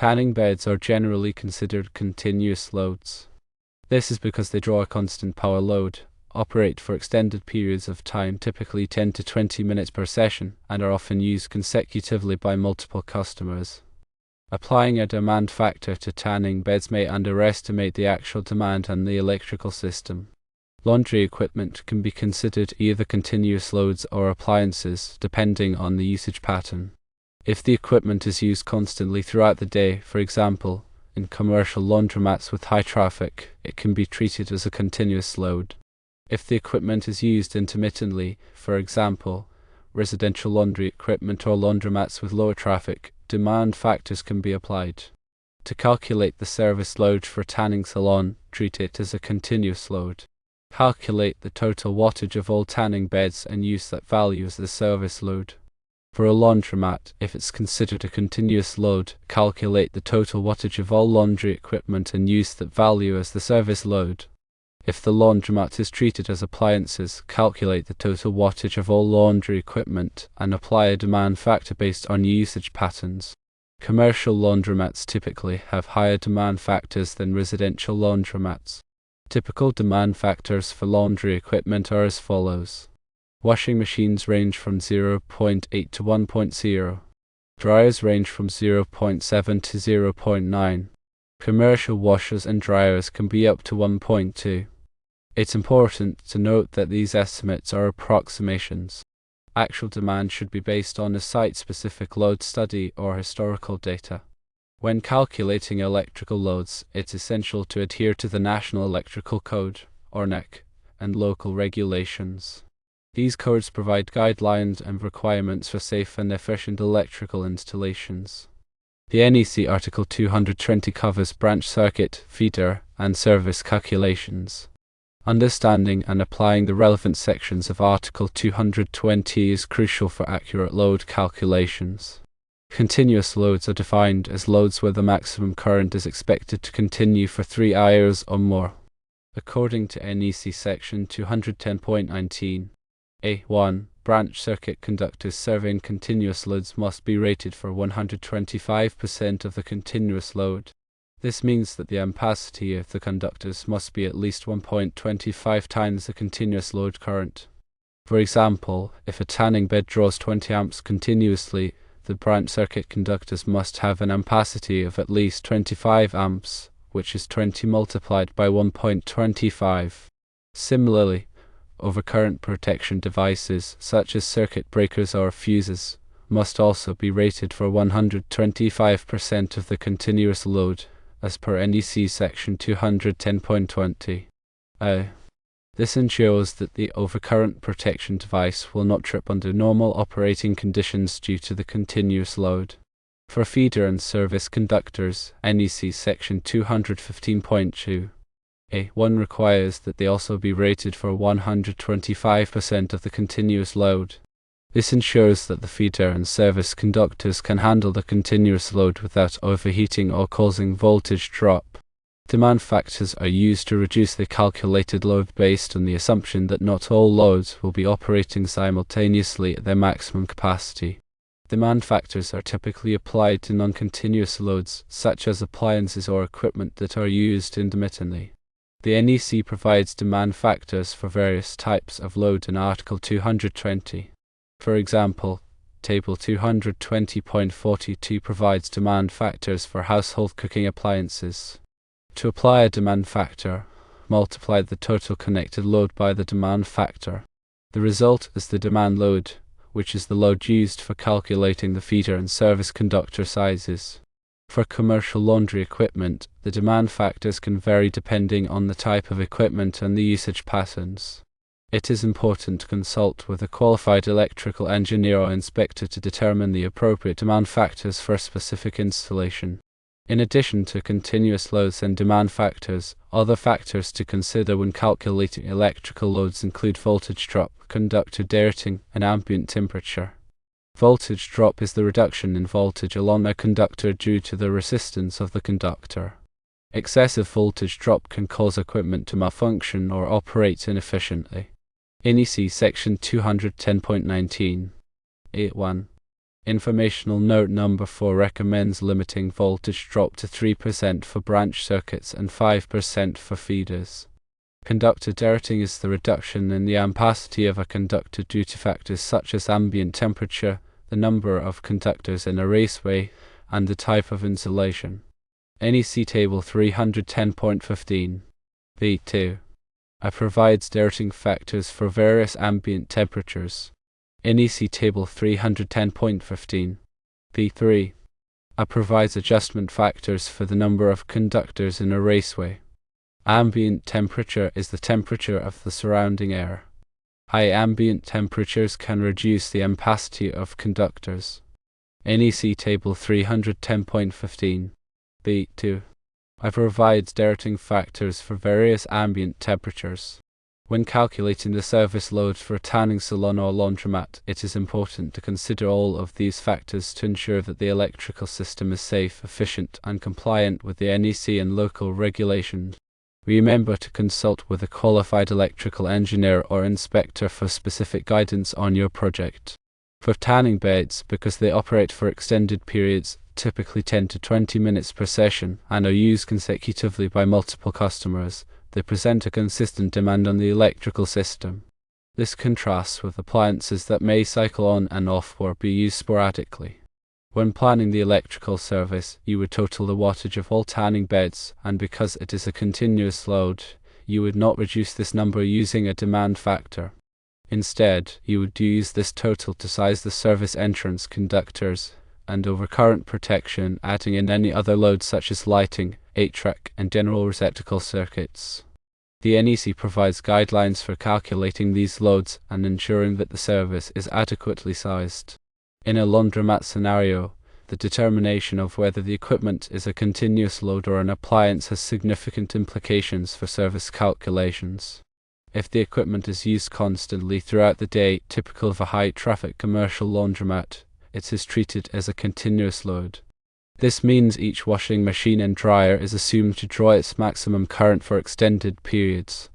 Tanning beds are generally considered continuous loads. This is because they draw a constant power load, operate for extended periods of time, typically 10 to 20 minutes per session, and are often used consecutively by multiple customers. Applying a demand factor to tanning beds may underestimate the actual demand on the electrical system. Laundry equipment can be considered either continuous loads or appliances, depending on the usage pattern. If the equipment is used constantly throughout the day, for example, in commercial laundromats with high traffic, it can be treated as a continuous load. If the equipment is used intermittently, for example, residential laundry equipment or laundromats with lower traffic, demand factors can be applied. To calculate the service load for a tanning salon, treat it as a continuous load. Calculate the total wattage of all tanning beds and use that value as the service load. For a laundromat, if it's considered a continuous load, calculate the total wattage of all laundry equipment and use that value as the service load. If the laundromat is treated as appliances, calculate the total wattage of all laundry equipment and apply a demand factor based on usage patterns. Commercial laundromats typically have higher demand factors than residential laundromats. Typical demand factors for laundry equipment are as follows. Washing machines range from 0.8 to 1.0. Dryers range from 0.7 to 0.9. Commercial washers and dryers can be up to 1.2. It's important to note that these estimates are approximations. Actual demand should be based on a site-specific load study or historical data. When calculating electrical loads, it's essential to adhere to the National Electrical Code, or NEC, and local regulations. These codes provide guidelines and requirements for safe and efficient electrical installations. The NEC Article 220 covers branch circuit, feeder, and service calculations. Understanding and applying the relevant sections of Article 220 is crucial for accurate load calculations. Continuous loads are defined as loads where the maximum current is expected to continue for 3 hours or more. According to NEC Section 210.19, A1, branch circuit conductors serving continuous loads must be rated for 125% of the continuous load. This means that the ampacity of the conductors must be at least 1.25 times the continuous load current. For example, if a tanning bed draws 20 amps continuously, the branch circuit conductors must have an ampacity of at least 25 amps, which is 20 multiplied by 1.25. Similarly, overcurrent protection devices, such as circuit breakers or fuses, must also be rated for 125% of the continuous load, as per NEC Section 210.20. This ensures that the overcurrent protection device will not trip under normal operating conditions due to the continuous load. For feeder and service conductors, NEC Section 215.2. A1 requires that they also be rated for 125% of the continuous load. This ensures that the feeder and service conductors can handle the continuous load without overheating or causing voltage drop. Demand factors are used to reduce the calculated load based on the assumption that not all loads will be operating simultaneously at their maximum capacity. Demand factors are typically applied to non-continuous loads, such as appliances or equipment that are used intermittently. The NEC provides demand factors for various types of load in Article 220. For example, Table 220.42 provides demand factors for household cooking appliances. To apply a demand factor, multiply the total connected load by the demand factor. The result is the demand load, which is the load used for calculating the feeder and service conductor sizes. For commercial laundry equipment, the demand factors can vary depending on the type of equipment and the usage patterns. It is important to consult with a qualified electrical engineer or inspector to determine the appropriate demand factors for a specific installation. In addition to continuous loads and demand factors, other factors to consider when calculating electrical loads include voltage drop, conductor dating, and ambient temperature. Voltage drop is the reduction in voltage along a conductor due to the resistance of the conductor. Excessive voltage drop can cause equipment to malfunction or operate inefficiently. NEC Section 210.19. A1. Informational note number 4 recommends limiting voltage drop to 3% for branch circuits and 5% for feeders. Conductor dirting is the reduction in the ampacity of a conductor due to factors such as ambient temperature, the number of conductors in a raceway, and the type of insulation. NEC Table 310.15 V2 provides dirting factors for various ambient temperatures. NEC Table 310.15 V3 provides adjustment factors for the number of conductors in a raceway. Ambient temperature is the temperature of the surrounding air. High ambient temperatures can reduce the ampacity of conductors. NEC Table 310.15 V2 provides dirting factors for various ambient temperatures. When calculating the service load for a tanning salon or laundromat, it is important to consider all of these factors to ensure that the electrical system is safe, efficient, and compliant with the NEC and local regulations. Remember to consult with a qualified electrical engineer or inspector for specific guidance on your project. For tanning beds, because they operate for extended periods, typically 10 to 20 minutes per session, and are used consecutively by multiple customers, they present a consistent demand on the electrical system. This contrasts with appliances that may cycle on and off or be used sporadically. When planning the electrical service, you would total the wattage of all tanning beds, and because it is a continuous load, you would not reduce this number using a demand factor. Instead, you would use this total to size the service entrance conductors and overcurrent protection, adding in any other loads such as lighting, HVAC, and general receptacle circuits. The NEC provides guidelines for calculating these loads and ensuring that the service is adequately sized. In a laundromat scenario, the determination of whether the equipment is a continuous load or an appliance has significant implications for service calculations. If the equipment is used constantly throughout the day, typical of a high-traffic commercial laundromat, it is treated as a continuous load. This means each washing machine and dryer is assumed to draw its maximum current for extended periods.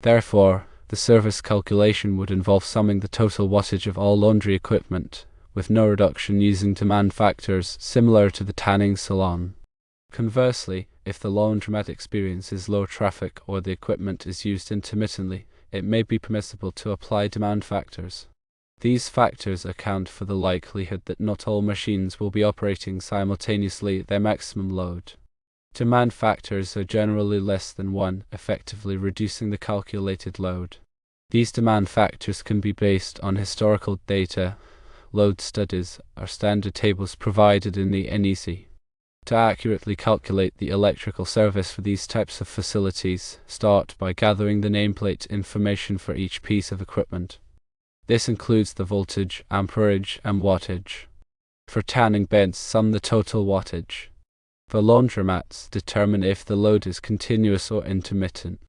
Therefore, the service calculation would involve summing the total wattage of all laundry equipment, with no reduction using demand factors similar to the tanning salon. Conversely, if the laundromat experiences low traffic or the equipment is used intermittently, it may be permissible to apply demand factors. These factors account for the likelihood that not all machines will be operating simultaneously at their maximum load. Demand factors are generally less than 1, effectively reducing the calculated load. These demand factors can be based on historical data, load studies, or standard tables provided in the NEC. To accurately calculate the electrical service for these types of facilities, start by gathering the nameplate information for each piece of equipment. This includes the voltage, amperage, and wattage. For tanning beds, sum the total wattage. For laundromats, determine if the load is continuous or intermittent.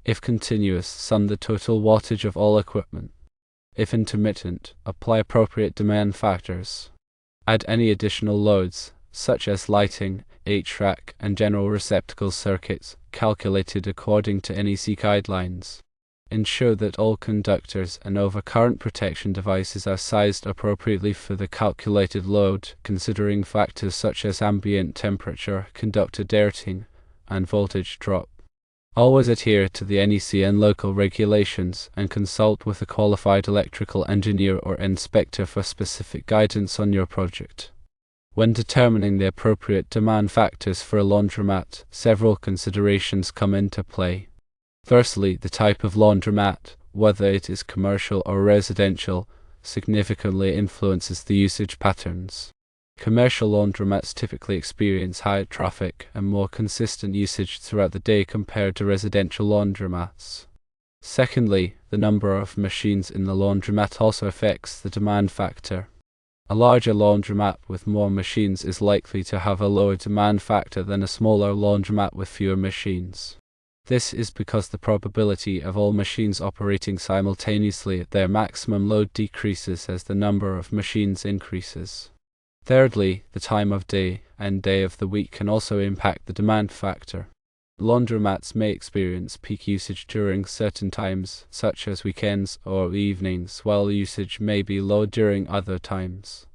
If continuous, sum the total wattage of all equipment. If intermittent, apply appropriate demand factors. Add any additional loads, such as lighting, HVAC, and general receptacle circuits, calculated according to NEC guidelines. Ensure that all conductors and overcurrent protection devices are sized appropriately for the calculated load, considering factors such as ambient temperature, conductor dirting, and voltage drop. Always adhere to the NEC and local regulations, and consult with a qualified electrical engineer or inspector for specific guidance on your project. When determining the appropriate demand factors for a laundromat, several considerations come into play. Firstly, the type of laundromat, whether it is commercial or residential, significantly influences the usage patterns. Commercial laundromats typically experience higher traffic and more consistent usage throughout the day compared to residential laundromats. Secondly, the number of machines in the laundromat also affects the demand factor. A larger laundromat with more machines is likely to have a lower demand factor than a smaller laundromat with fewer machines. This is because the probability of all machines operating simultaneously at their maximum load decreases as the number of machines increases. Thirdly, the time of day and day of the week can also impact the demand factor. Laundromats may experience peak usage during certain times, such as weekends or evenings, while usage may be low during other times.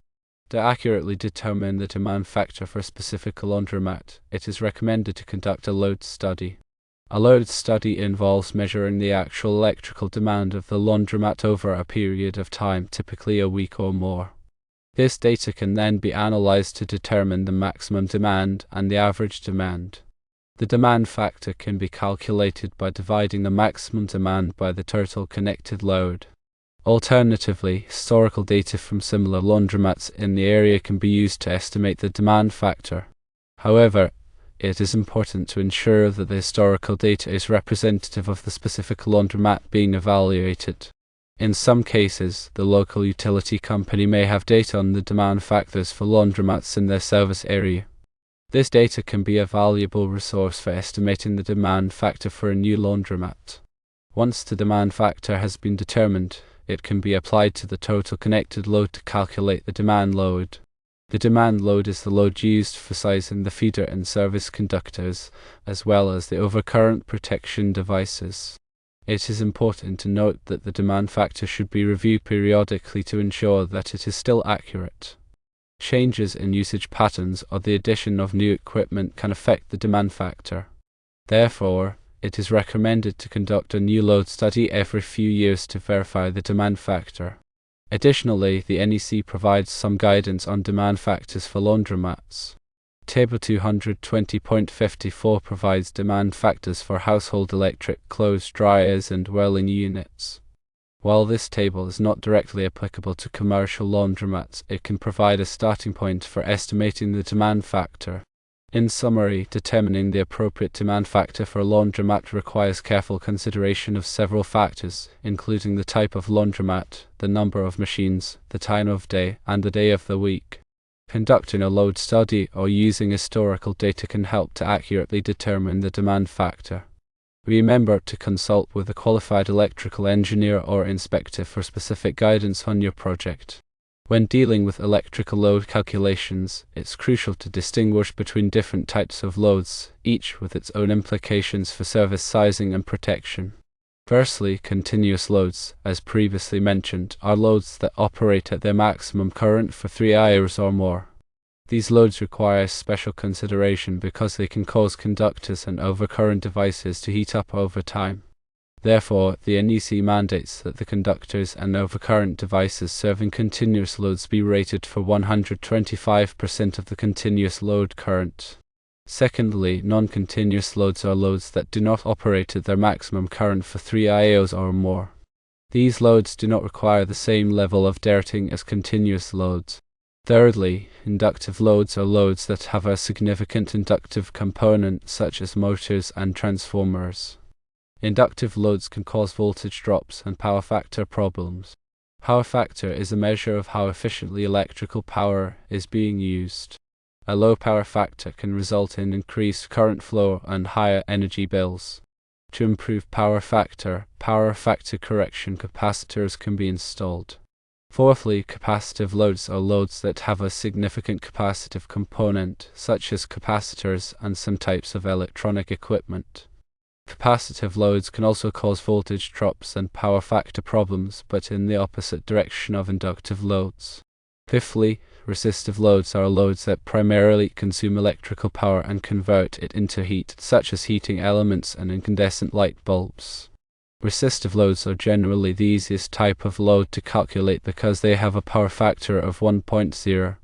To accurately determine the demand factor for a specific laundromat, it is recommended to conduct a load study. A load study involves measuring the actual electrical demand of the laundromat over a period of time, typically a week or more. This data can then be analyzed to determine the maximum demand and the average demand. The demand factor can be calculated by dividing the maximum demand by the total connected load. Alternatively, historical data from similar laundromats in the area can be used to estimate the demand factor. However, it is important to ensure that the historical data is representative of the specific laundromat being evaluated. In some cases, the local utility company may have data on the demand factors for laundromats in their service area. This data can be a valuable resource for estimating the demand factor for a new laundromat. Once the demand factor has been determined, it can be applied to the total connected load to calculate the demand load. The demand load is the load used for sizing the feeder and service conductors, as well as the overcurrent protection devices. It is important to note that the demand factor should be reviewed periodically to ensure that it is still accurate. Changes in usage patterns or the addition of new equipment can affect the demand factor. Therefore, it is recommended to conduct a new load study every few years to verify the demand factor. Additionally, the NEC provides some guidance on demand factors for laundromats. Table 220.54 provides demand factors for household electric clothes dryers and whirling units. While this table is not directly applicable to commercial laundromats, it can provide a starting point for estimating the demand factor. In summary, determining the appropriate demand factor for a laundromat requires careful consideration of several factors, including the type of laundromat, the number of machines, the time of day, and the day of the week. Conducting a load study or using historical data can help to accurately determine the demand factor. Remember to consult with a qualified electrical engineer or inspector for specific guidance on your project. When dealing with electrical load calculations, it's crucial to distinguish between different types of loads, each with its own implications for service sizing and protection. Firstly, continuous loads, as previously mentioned, are loads that operate at their maximum current for 3 hours or more. These loads require special consideration because they can cause conductors and overcurrent devices to heat up over time. Therefore, the NEC mandates that the conductors and overcurrent devices serving continuous loads be rated for 125% of the continuous load current. Secondly, non-continuous loads are loads that do not operate at their maximum current for 3 hours or more. These loads do not require the same level of dirting as continuous loads. Thirdly, inductive loads are loads that have a significant inductive component, such as motors and transformers. Inductive loads can cause voltage drops and power factor problems. Power factor is a measure of how efficiently electrical power is being used. A low power factor can result in increased current flow and higher energy bills. To improve power factor correction capacitors can be installed. Fourthly, capacitive loads are loads that have a significant capacitive component, such as capacitors and some types of electronic equipment. Capacitive loads can also cause voltage drops and power factor problems, but in the opposite direction of inductive loads. Fifthly, resistive loads are loads that primarily consume electrical power and convert it into heat, such as heating elements and incandescent light bulbs. Resistive loads are generally the easiest type of load to calculate because they have a power factor of 1.0.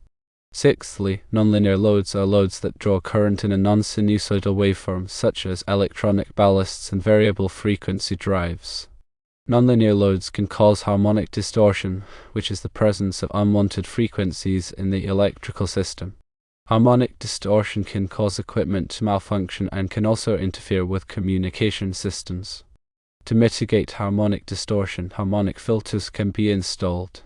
Sixthly, nonlinear loads are loads that draw current in a non-sinusoidal waveform, such as electronic ballasts and variable frequency drives. Nonlinear loads can cause harmonic distortion, which is the presence of unwanted frequencies in the electrical system. Harmonic distortion can cause equipment to malfunction and can also interfere with communication systems. To mitigate harmonic distortion, harmonic filters can be installed.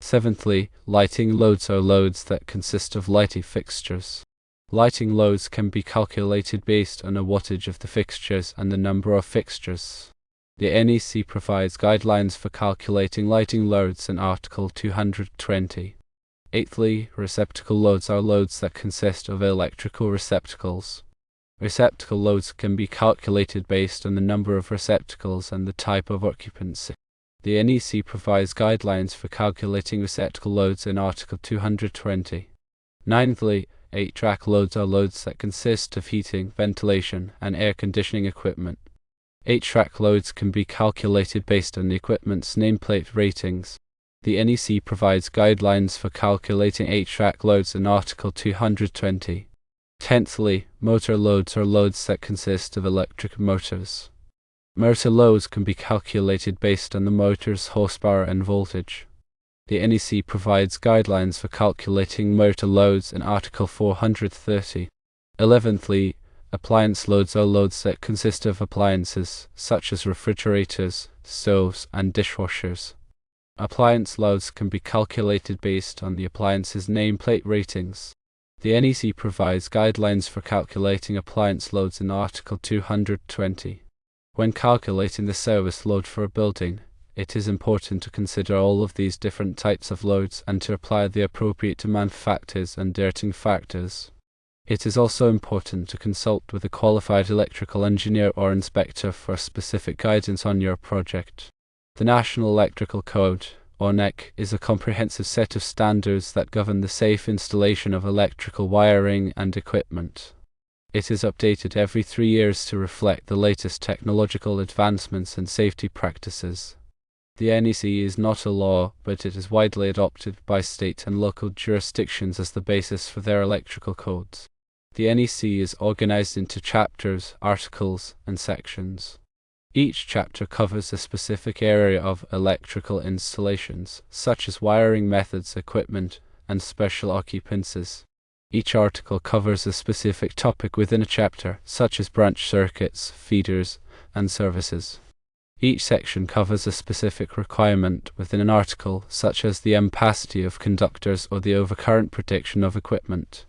Seventhly, lighting loads are loads that consist of lighting fixtures. Lighting loads can be calculated based on the wattage of the fixtures and the number of fixtures. The NEC provides guidelines for calculating lighting loads in Article 220. Eighthly, receptacle loads are loads that consist of electrical receptacles. Receptacle loads can be calculated based on the number of receptacles and the type of occupancy. The NEC provides guidelines for calculating receptacle loads in Article 220. Ninthly, 8-track loads are loads that consist of heating, ventilation, and air conditioning equipment. 8-track loads can be calculated based on the equipment's nameplate ratings. The NEC provides guidelines for calculating 8-track loads in Article 220. Tenthly, motor loads are loads that consist of electric motors. Motor loads can be calculated based on the motor's horsepower and voltage. The NEC provides guidelines for calculating motor loads in Article 430. 11thly, appliance loads are loads that consist of appliances, such as refrigerators, stoves, and dishwashers. Appliance loads can be calculated based on the appliance's nameplate ratings. The NEC provides guidelines for calculating appliance loads in Article 220. When calculating the service load for a building, it is important to consider all of these different types of loads and to apply the appropriate demand factors and rating factors. It is also important to consult with a qualified electrical engineer or inspector for specific guidance on your project. The National Electrical Code, or NEC, is a comprehensive set of standards that govern the safe installation of electrical wiring and equipment. It is updated every 3 years to reflect the latest technological advancements and safety practices. The NEC is not a law, but it is widely adopted by state and local jurisdictions as the basis for their electrical codes. The NEC is organized into chapters, articles, and sections. Each chapter covers a specific area of electrical installations, such as wiring methods, equipment, and special occupancies. Each article covers a specific topic within a chapter, such as branch circuits, feeders, and services. Each section covers a specific requirement within an article, such as the ampacity of conductors or the overcurrent protection of equipment.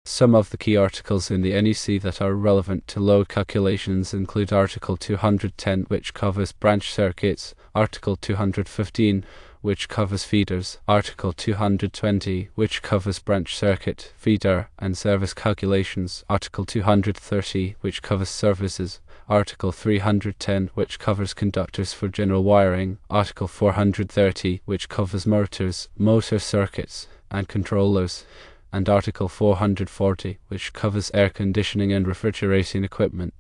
Some of the key articles in the NEC that are relevant to load calculations include Article 210, which covers branch circuits, Article 215, which covers feeders, Article 220, which covers branch circuit, feeder, and service calculations, Article 230, which covers services, Article 310, which covers conductors for general wiring, Article 430, which covers motors, motor circuits, and controllers, and Article 440, which covers air conditioning and refrigerating equipment.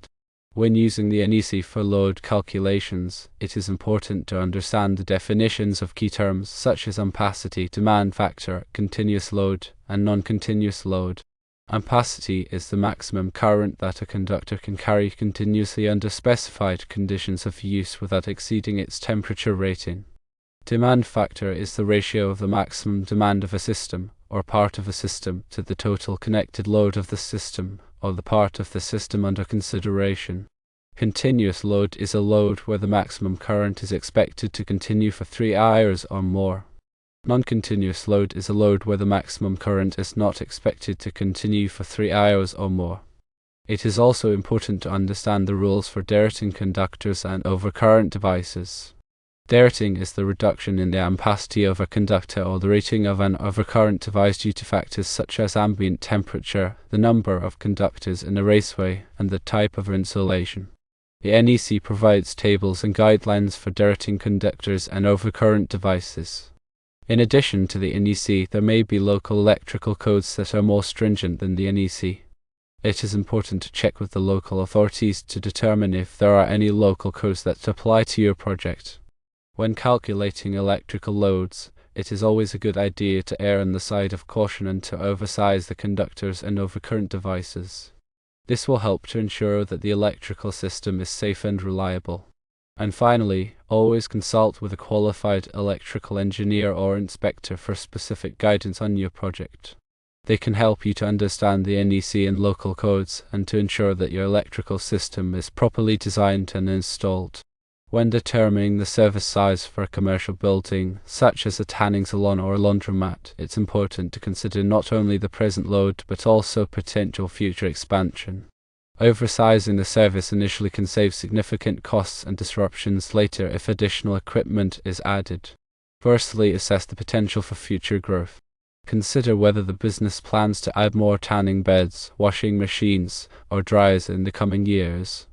When using the NEC for load calculations, it is important to understand the definitions of key terms such as ampacity, demand factor, continuous load, and non-continuous load. Ampacity is the maximum current that a conductor can carry continuously under specified conditions of use without exceeding its temperature rating. Demand factor is the ratio of the maximum demand of a system, or part of a system, to the total connected load of the system, or the part of the system under consideration. Continuous load is a load where the maximum current is expected to continue for 3 hours or more. Non-continuous load is a load where the maximum current is not expected to continue for 3 hours or more. It is also important to understand the rules for rating conductors and overcurrent devices. Rating is the reduction in the ampacity of a conductor or the rating of an overcurrent device due to factors such as ambient temperature, the number of conductors in a raceway, and the type of insulation. The NEC provides tables and guidelines for rating conductors and overcurrent devices. In addition to the NEC, there may be local electrical codes that are more stringent than the NEC. It is important to check with the local authorities to determine if there are any local codes that apply to your project. When calculating electrical loads, it is always a good idea to err on the side of caution and to oversize the conductors and overcurrent devices. This will help to ensure that the electrical system is safe and reliable. And finally, always consult with a qualified electrical engineer or inspector for specific guidance on your project. They can help you to understand the NEC and local codes and to ensure that your electrical system is properly designed and installed. When determining the service size for a commercial building, such as a tanning salon or a laundromat, it's important to consider not only the present load but also potential future expansion. Oversizing the service initially can save significant costs and disruptions later if additional equipment is added. Firstly, assess the potential for future growth. Consider whether the business plans to add more tanning beds, washing machines, or dryers in the coming years.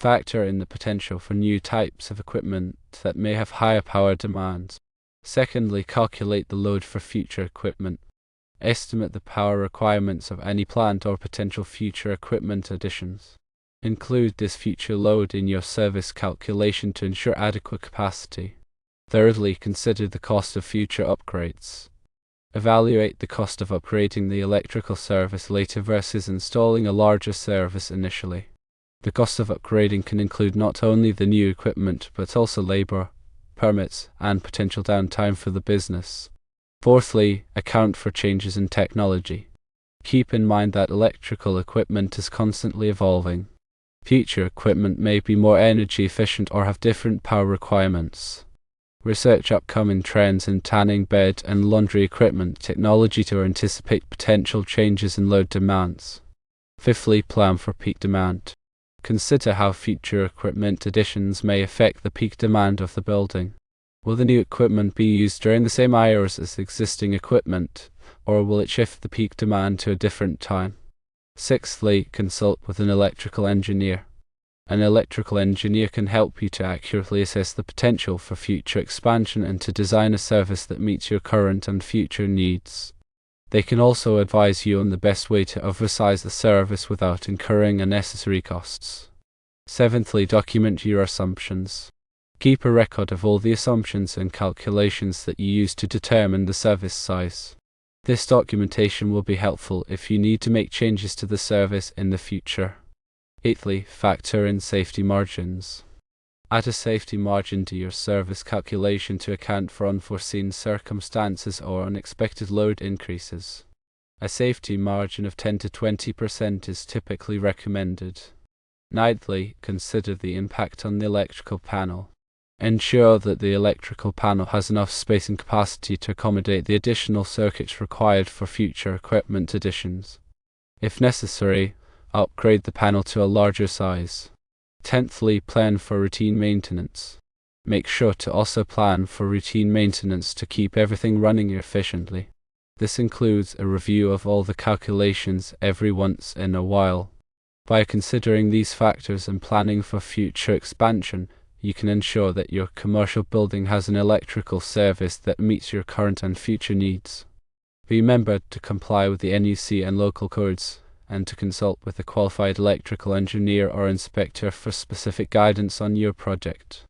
Factor in the potential for new types of equipment that may have higher power demands. Secondly, calculate the load for future equipment. Estimate the power requirements of any planned or potential future equipment additions. Include this future load in your service calculation to ensure adequate capacity. Thirdly, consider the cost of future upgrades. Evaluate the cost of upgrading the electrical service later versus installing a larger service initially. The cost of upgrading can include not only the new equipment but also labor, permits, and potential downtime for the business. Fourthly, account for changes in technology. Keep in mind that electrical equipment is constantly evolving. Future equipment may be more energy efficient or have different power requirements. Research upcoming trends in tanning bed and laundry equipment technology to anticipate potential changes in load demands. Fifthly, plan for peak demand. Consider how future equipment additions may affect the peak demand of the building. Will the new equipment be used during the same hours as existing equipment, or will it shift the peak demand to a different time? Sixthly, consult with an electrical engineer. An electrical engineer can help you to accurately assess the potential for future expansion and to design a service that meets your current and future needs. They can also advise you on the best way to oversize the service without incurring unnecessary costs. Seventhly, document your assumptions. Keep a record of all the assumptions and calculations that you use to determine the service size. This documentation will be helpful if you need to make changes to the service in the future. Eighthly, factor in safety margins. Add a safety margin to your service calculation to account for unforeseen circumstances or unexpected load increases. A safety margin of 10 to 20% is typically recommended. Ninthly, consider the impact on the electrical panel. Ensure that the electrical panel has enough space and capacity to accommodate the additional circuits required for future equipment additions. If necessary, upgrade the panel to a larger size. Tenthly, plan for routine maintenance. Make sure to also plan for routine maintenance to keep everything running efficiently. This includes a review of all the calculations every once in a while. By considering these factors and planning for future expansion, you can ensure that your commercial building has an electrical service that meets your current and future needs. Remember to comply with the NEC and local codes, and to consult with a qualified electrical engineer or inspector for specific guidance on your project.